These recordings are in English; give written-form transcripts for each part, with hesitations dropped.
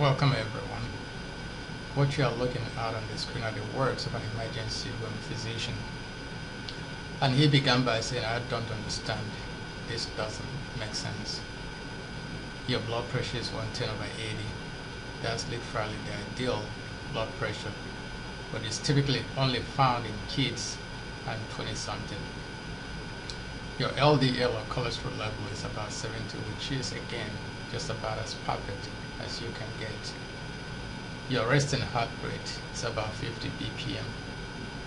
Welcome everyone. What you are looking at on the screen are the words of an emergency room physician. And he began by saying, I don't understand. This doesn't make sense. Your blood pressure is 110/80. That's literally the ideal blood pressure, but it's typically only found in kids and 20-something. Your LDL or cholesterol level is about 70, which is again just about as perfect as you can get. Your resting heart rate is about 50 BPM,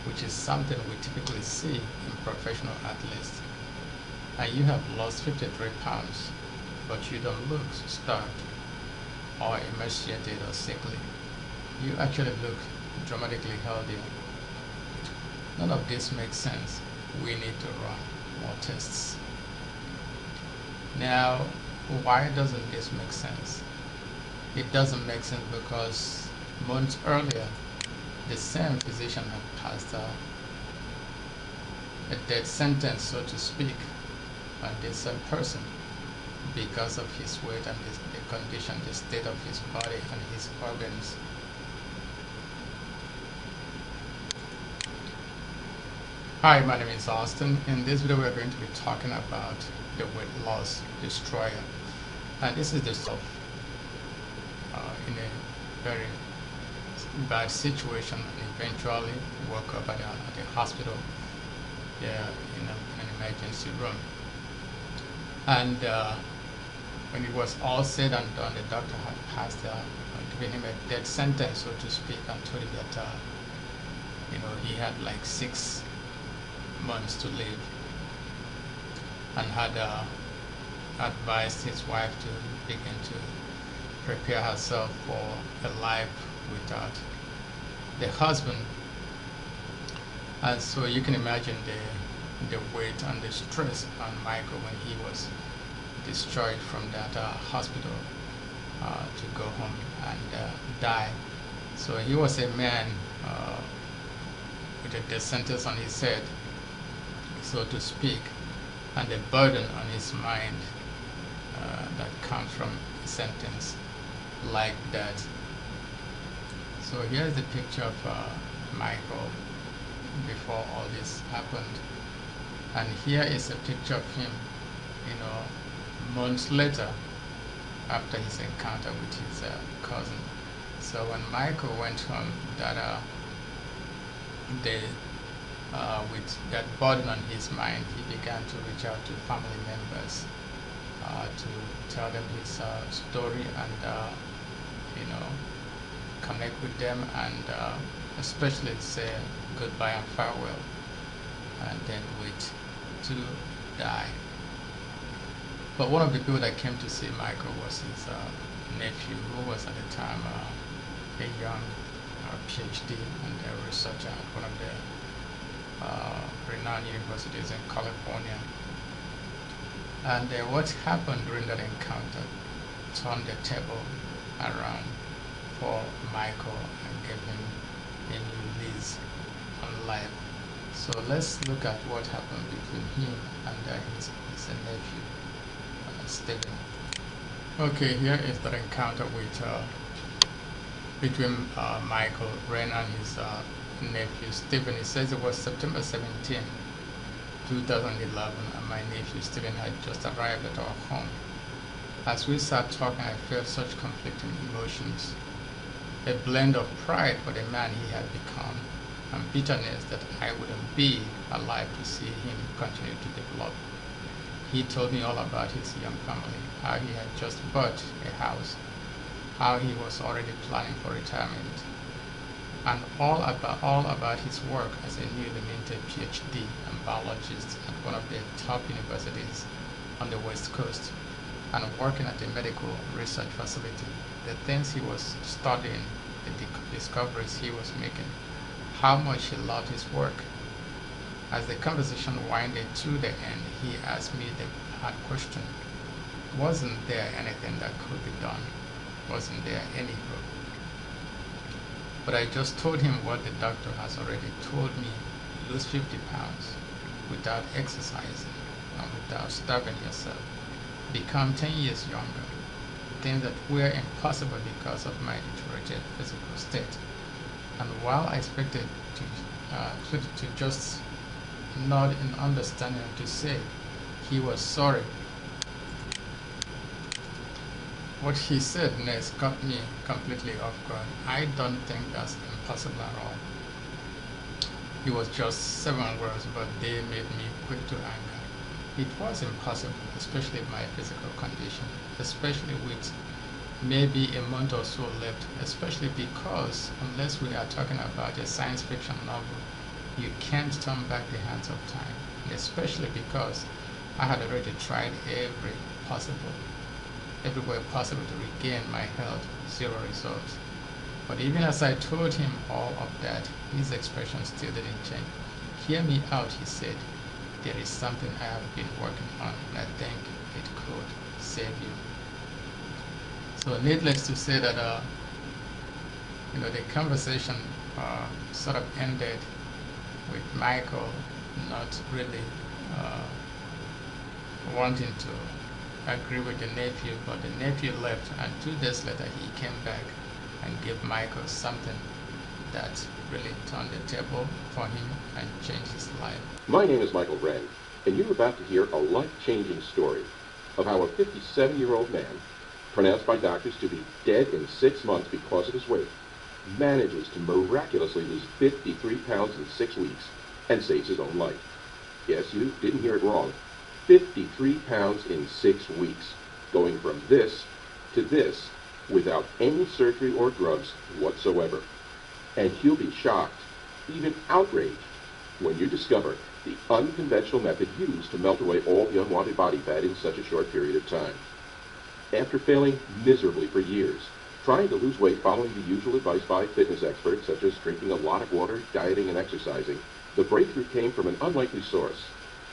which is something we typically see in professional athletes. And you have lost 53 pounds, but you don't look starved or emaciated or sickly. You actually look dramatically healthier. None of this makes sense. We need to run more tests. Now, why doesn't this make sense? It doesn't make sense because months earlier, the same physician had passed a death sentence, so to speak, on the same person because of his weight and the condition, the state of his body and his organs. Hi, my name is Austin. In this video, we are going to be talking about the weight loss destroyer. And this is the stuff in a very bad situation, and eventually woke up at the hospital there in an emergency room. And when it was all said and done, the doctor had passed giving him a death sentence, so to speak, and told him that he had like 6 months to live, and had advised his wife to begin to prepare herself for a life without the husband. And so you can imagine the weight and the stress on Michael when he was discharged from that hospital to go home and die. So he was a man with a death sentence on his head, so to speak, and the burden on his mind that comes from a sentence like that. So here's the picture of Michael before all this happened, and here is a picture of him, months later after his encounter with his cousin. So when Michael went home, with that burden on his mind, he began to reach out to family members to tell them his story and connect with them, and especially say goodbye and farewell, and then wait to die. But one of the people that came to see Michael was his nephew, who was at the time a young PhD and a researcher at one of the renowned universities in California. And what happened during that encounter turned the table around for Michael and gave him a new lease on life. So let's look at what happened between him and his nephew, Stephen. Okay, here is that encounter with between Michael Wren and his nephew Stephen. It says it was September 17, 2011, and my nephew Stephen had just arrived at our home. As we sat talking, I felt such conflicting emotions. A blend of pride for the man he had become, and bitterness that I wouldn't be alive to see him continue to develop. He told me all about his young family, how he had just bought a house, how he was already planning for retirement, and all about his work as a newly minted PhD and biologist at one of the top universities on the West Coast, and working at a medical research facility. The things he was studying, the discoveries he was making, how much he loved his work. As the conversation winded to the end, he asked me the hard question: wasn't there anything that could be done? Wasn't there any hope? But I just told him what the doctor has already told me: lose 50 pounds without exercising and without starving yourself. Become 10 years younger. things that were impossible because of my deteriorated physical state. And while I expected to just nod in understanding and to say he was sorry, what he said next caught me completely off guard. I don't think that's impossible at all. It was just 7 words, but they made me quick to anger. It was impossible, especially my physical condition, especially with maybe a month or so left, especially because unless we are talking about a science fiction novel, you can't turn back the hands of time, and especially because I had already tried everywhere possible to regain my health, 0 results. But even as I told him all of that, his expression still didn't change. Hear me out, he said. There is something I have been working on, and I think it could save you. So needless to say that, the conversation sort of ended with Michael not really wanting to agree with the nephew, but the nephew left, and 2 days later he came back and gave Michael something that really turned the table for him and changed his life. My name is Michael Wren, and you're about to hear a life-changing story of how a 57-year-old man, pronounced by doctors to be dead in 6 months because of his weight, manages to miraculously lose 53 pounds in 6 weeks and saves his own life. Yes, you didn't hear it wrong. 53 pounds in 6 weeks, going from this to this without any surgery or drugs whatsoever. And you'll be shocked, even outraged, when you discover the unconventional method used to melt away all the unwanted body fat in such a short period of time. After failing miserably for years, trying to lose weight following the usual advice by fitness experts such as drinking a lot of water, dieting, and exercising, the breakthrough came from an unlikely source,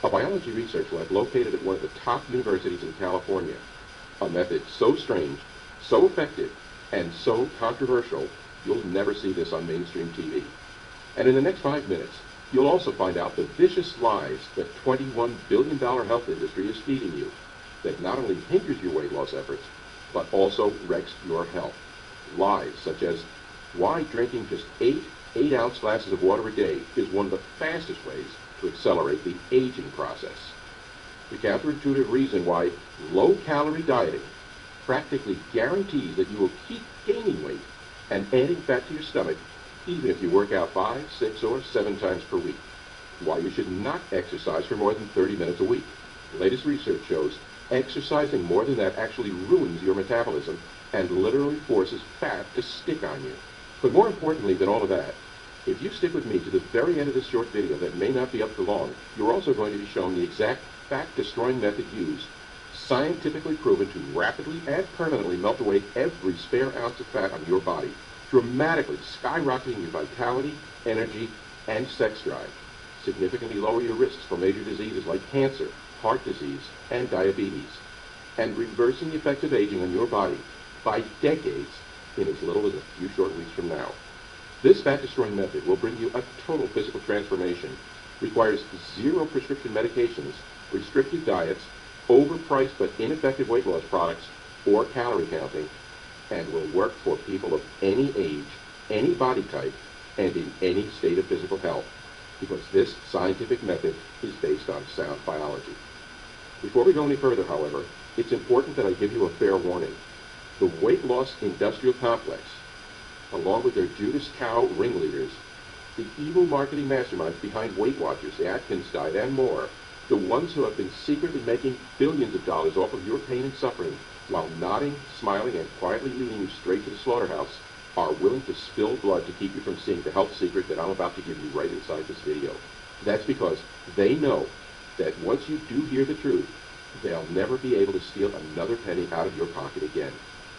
a biology research lab located at one of the top universities in California. A method so strange, so effective, and so controversial, you'll never see this on mainstream TV. And in the next 5 minutes, you'll also find out the vicious lies the $21 billion health industry is feeding you that not only hinders your weight loss efforts, but also wrecks your health. Lies such as why drinking just 8 8-ounce glasses of water a day is one of the fastest ways to accelerate the aging process. The counterintuitive reason why low-calorie dieting practically guarantees that you will keep gaining weight and adding fat to your stomach even if you work out 5, 6, or 7 times per week. Why you should not exercise for more than 30 minutes a week. The latest research shows exercising more than that actually ruins your metabolism and literally forces fat to stick on you. But more importantly than all of that, if you stick with me to the very end of this short video that may not be up for long, you're also going to be shown the exact fat-destroying method used, scientifically proven to rapidly and permanently melt away every spare ounce of fat on your body, dramatically skyrocketing your vitality, energy, and sex drive, significantly lower your risks for major diseases like cancer, heart disease, and diabetes, and reversing the effects of aging on your body by decades in as little as a few short weeks from now. This fat-destroying method will bring you a total physical transformation, requires 0 prescription medications, restrictive diets, overpriced but ineffective weight loss products, or calorie counting, and will work for people of any age, any body type, and in any state of physical health, because this scientific method is based on sound biology. Before we go any further, however, it's important that I give you a fair warning. The weight loss industrial complex, along with their Judas Cow ringleaders, the evil marketing masterminds behind Weight Watchers, the Atkins diet, and more, the ones who have been secretly making billions of dollars off of your pain and suffering while nodding, smiling, and quietly leading you straight to the slaughterhouse, are willing to spill blood to keep you from seeing the health secret that I'm about to give you right inside this video. That's because they know that once you do hear the truth, they'll never be able to steal another penny out of your pocket again.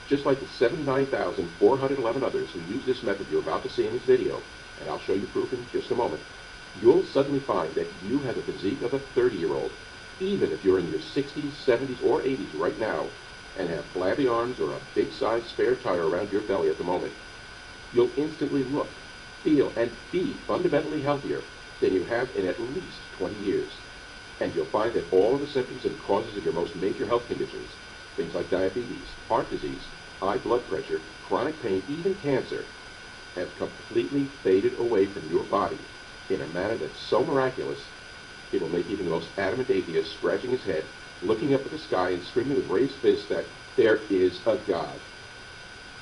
Just like the 79,411 others who use this method you're about to see in this video, and I'll show you proof in just a moment, you'll suddenly find that you have the physique of a 30-year-old, even if you're in your 60s, 70s, or 80s right now, and have flabby arms or a big-sized spare tire around your belly at the moment. You'll instantly look, feel, and be fundamentally healthier than you have in at least 20 years. And you'll find that all of the symptoms and causes of your most major health conditions, things like diabetes, heart disease, high blood pressure, chronic pain, even cancer, have completely faded away from your body in a manner that's so miraculous, it will make even the most adamant atheist scratching his head, looking up at the sky and screaming with raised fists that there is a God.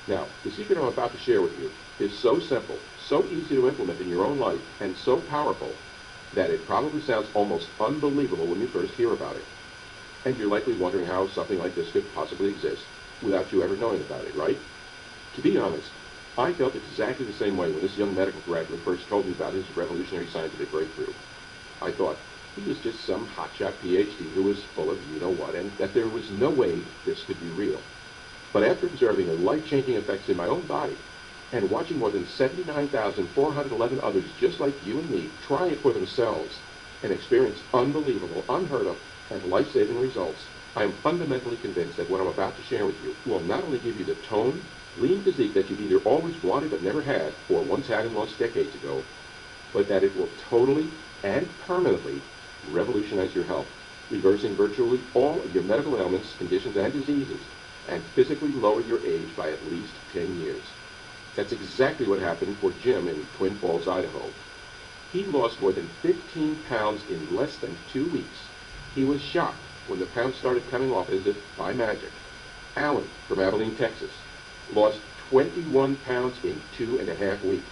Now, the secret I'm about to share with you is so simple, so easy to implement in your own life, and so powerful that it probably sounds almost unbelievable when you first hear about it. And you're likely wondering how something like this could possibly exist without you ever knowing about it, right? To be honest, I felt exactly the same way when this young medical graduate first told me about his revolutionary scientific breakthrough. I thought he was just some hotshot PhD who was full of you-know-what, and that there was no way this could be real. But after observing the life-changing effects in my own body, and watching more than 79,411 others just like you and me try it for themselves and experience unbelievable, unheard of, and life-saving results, I am fundamentally convinced that what I'm about to share with you will not only give you the tone, lean physique that you've either always wanted but never had, or once had and lost decades ago, but that it will totally and permanently revolutionize your health, reversing virtually all of your medical ailments, conditions, and diseases, and physically lower your age by at least 10 years. That's exactly what happened for Jim in Twin Falls, Idaho. He lost more than 15 pounds in less than 2 weeks. He was shocked when the pounds started coming off as if by magic. Alan from Abilene, Texas, lost 21 pounds in 2.5 weeks.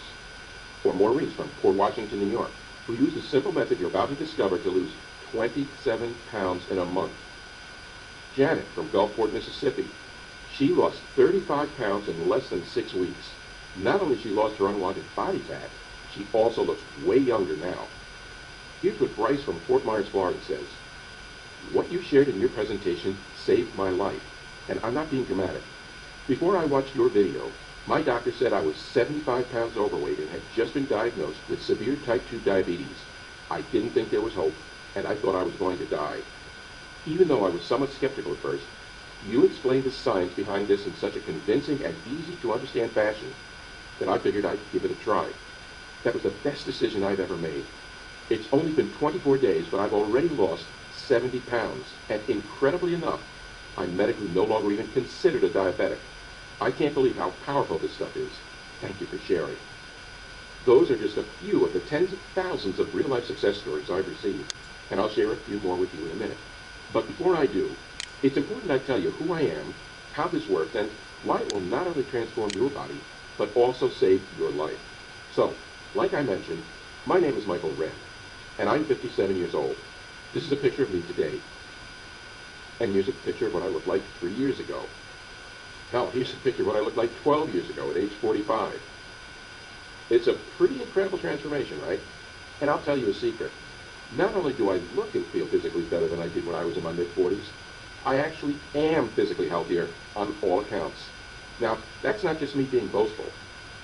Or Maurice from Port Washington, New York, who used a simple method you're about to discover to lose 27 pounds in a month. Janet from Gulfport, Mississippi, she lost 35 pounds in less than 6 weeks. Not only she lost her unwanted body fat, she also looks way younger now. Here's what Bryce from Fort Myers, Florida says. What you shared in your presentation saved my life, and I'm not being dramatic. Before I watched your video, my doctor said I was 75 pounds overweight and had just been diagnosed with severe type 2 diabetes. I didn't think there was hope, and I thought I was going to die. Even though I was somewhat skeptical at first, you explained the science behind this in such a convincing and easy-to-understand fashion that I figured I'd give it a try. That was the best decision I've ever made. It's only been 24 days, but I've already lost 70 pounds, and incredibly enough, I'm medically no longer even considered a diabetic. I can't believe how powerful this stuff is. Thank you for sharing. Those are just a few of the tens of thousands of real-life success stories I've received, and I'll share a few more with you in a minute. But before I do, it's important I tell you who I am, how this works, and why it will not only transform your body, but also save your life. So, like I mentioned, my name is Michael Wren, and I'm 57 years old. This is a picture of me today. And here's a picture of what I looked like 3 years ago. Hell, here's a picture of what I looked like 12 years ago at age 45. It's a pretty incredible transformation, right? And I'll tell you a secret. Not only do I look and feel physically better than I did when I was in my mid-40s, I actually am physically healthier on all accounts. Now, that's not just me being boastful.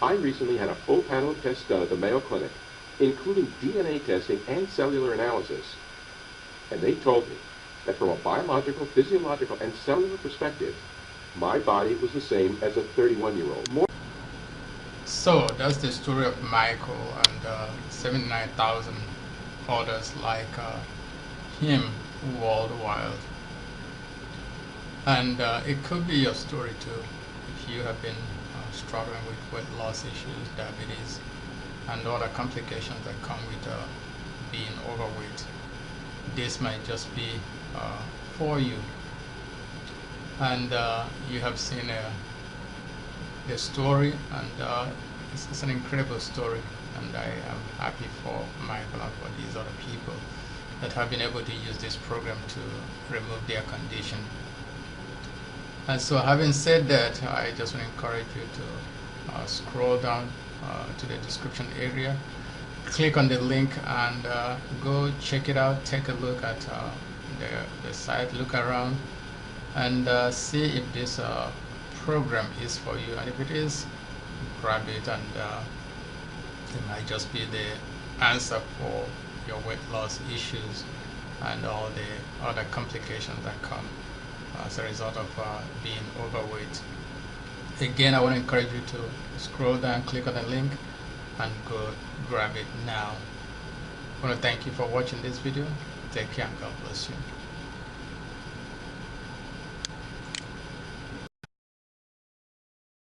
I recently had a full panel of tests done at the Mayo Clinic, including DNA testing and cellular analysis. And they told me that from a biological, physiological, and cellular perspective, my body was the same as a 31-year-old. So that's the story of Michael and 79,000 others like him worldwide. And it could be your story too if you have been struggling with weight loss issues, diabetes, and other complications that come with being overweight. This might just be for you. And you have seen the story, and it's an incredible story, and I am happy for Michael and for these other people that have been able to use this program to remove their condition. And so, having said that, I just want to encourage you to scroll down to the description area, click on the link, and go check it out. Take a look at the site, look around, and see if this program is for you. And if it is, grab it, and it might just be the answer for your weight loss issues and all the other complications that come as a result of being overweight. Again, I want to encourage you to scroll down, click on the link, and go grab it now. I want to thank you for watching this video. Take care and God bless you.